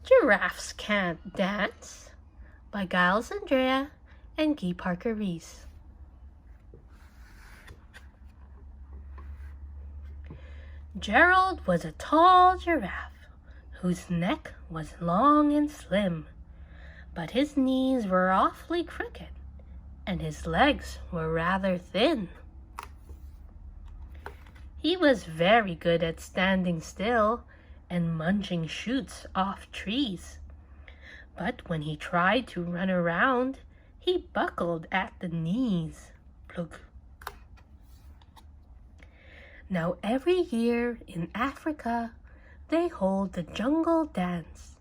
Giraffes Can't Dance by Giles, Andreas, and Reese. Gerald was a tall giraffe whose neck was long and slim, but his knees were awfully crooked and his legs were rather thin. He was very good at standing still and munching shoots off trees. But when he tried to run around, he buckled at the knees. Plug. Now every year in Africa, they hold the jungle dance,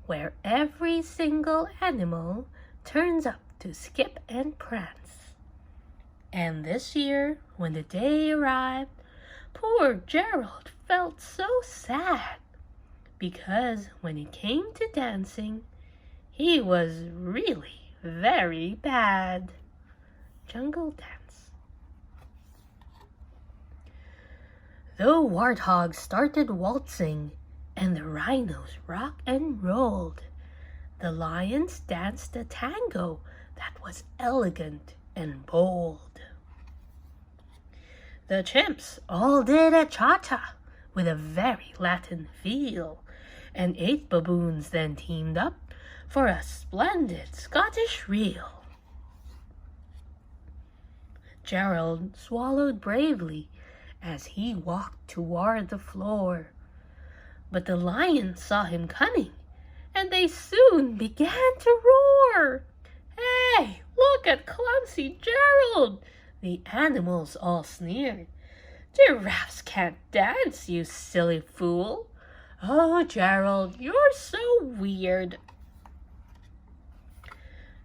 where every single animal turns up to skip and prance. And this year, when the day arrived, poor Gerald felt so sad, because when it came to dancing, he was really very bad. Jungle dance. The warthogs started waltzing, and the rhinos rocked and rolled. The lions danced a tango that was elegant and bold. The chimps all did a cha-cha with a very Latin feel, and 8 baboons then teamed up for a splendid Scottish reel. Gerald swallowed bravely as he walked toward the floor, but the lions saw him coming, and they soon began to roar. "Hey, look at clumsy Gerald!" the animals all sneered. "Giraffes can't dance, you silly fool." "Oh, Gerald, you're so weird."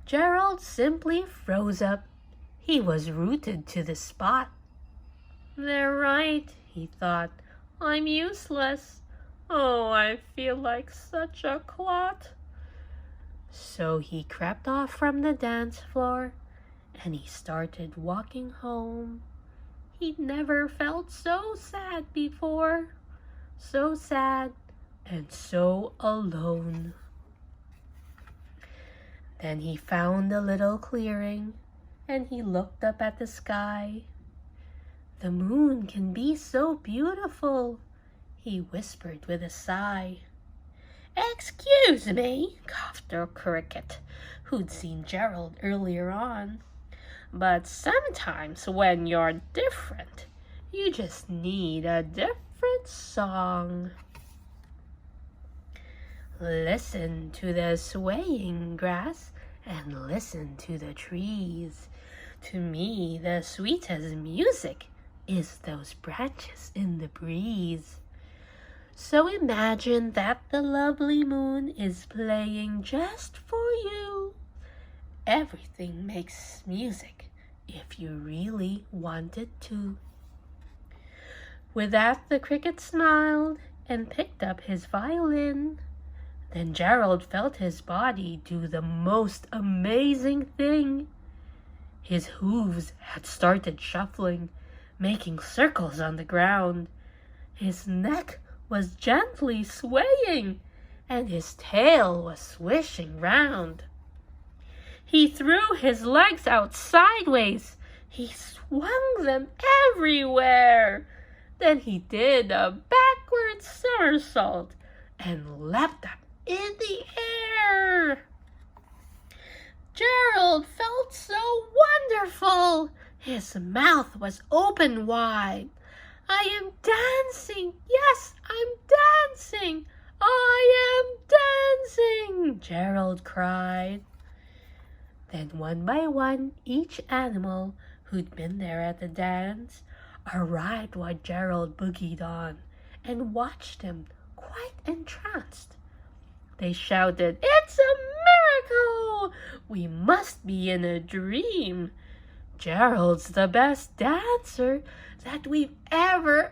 Gerald simply froze up. He was rooted to the spot. "They're right," he thought. "I'm useless. Oh, I feel like such a clot." So he crept off from the dance floor, and he started walking home. He'd never felt so sad before. So sad and so alone. Then he found a little clearing, and he looked up at the sky. "The moon can be so beautiful," he whispered with a sigh. "Excuse me," coughed a cricket, who'd seen Gerald earlier on, "but sometimes when you're different, you just need a different song." Listen to the swaying grass and listen to the trees. To me, the sweetest music is those branches in the breeze. So imagine that the lovely moon is playing just for you. Everything makes music if you really want it to. With that, the cricket smiled and picked up his violin. Then Gerald felt his body do the most amazing thing. His hooves had started shuffling, making circles on the ground. His neck was gently swaying, and his tail was swishing round. He threw his legs out sideways. He swung them everywhere. Then he did a backward somersault and leapt up in the air. Gerald felt so wonderful. His mouth was open wide. "I am dancing. Yes, I'm dancing. I am dancing," Gerald cried. Then one by one, each animal who'd been there at the dance arrived while Gerald boogied on and watched him quite entranced. They shouted, "It's a miracle! We must be in a dream. Gerald's the best dancer that we've ever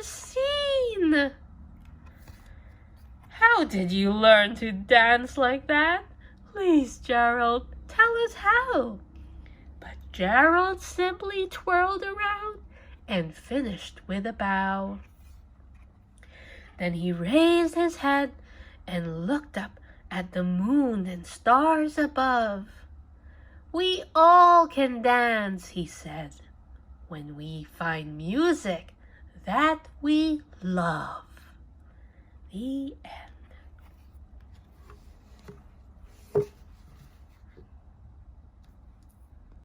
seen." "How did you learn to dance like that? Please, Gerald, tell us how." But Gerald simply twirled around and finished with a bow. Then he raised his head and looked up at the moon and stars above. "We all can dance," he said, "when we find music that we love." The end.